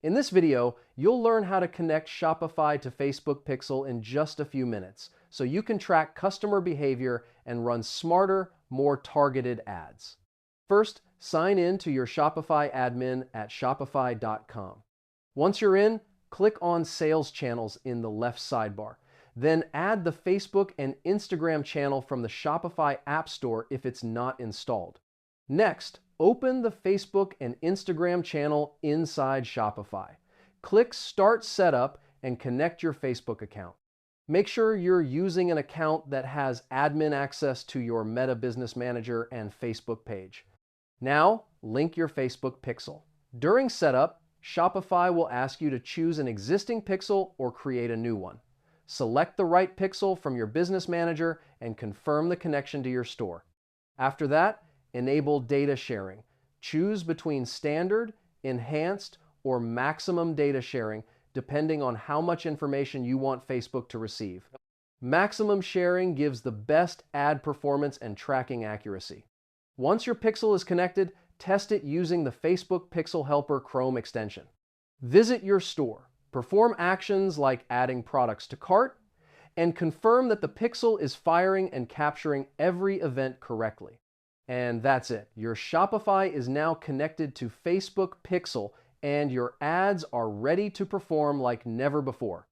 In this video, you'll learn how to connect Shopify to Facebook Pixel in just a few minutes, so you can track customer behavior and run smarter, more targeted ads. First, sign in to your Shopify admin at shopify.com. Once you're in, click on Sales Channels in the left sidebar. Then add the Facebook and Instagram channel from the Shopify App Store if it's not installed. Next, open the Facebook and Instagram channel inside Shopify. Click Start Setup and connect your Facebook account. Make sure you're using an account that has admin access to your Meta Business Manager and Facebook page. Now, link your Facebook pixel. During setup, Shopify will ask you to choose an existing pixel or create a new one. Select the right pixel from your business manager and confirm the connection to your store. After that, enable data sharing. Choose between standard, enhanced, or maximum data sharing, depending on how much information you want Facebook to receive. Maximum sharing gives the best ad performance and tracking accuracy. Once your pixel is connected, test it using the Facebook Pixel Helper Chrome extension. Visit your store, perform actions like adding products to cart, and confirm that the pixel is firing and capturing every event correctly. And that's it. Your Shopify is now connected to Facebook Pixel, and your ads are ready to perform like never before.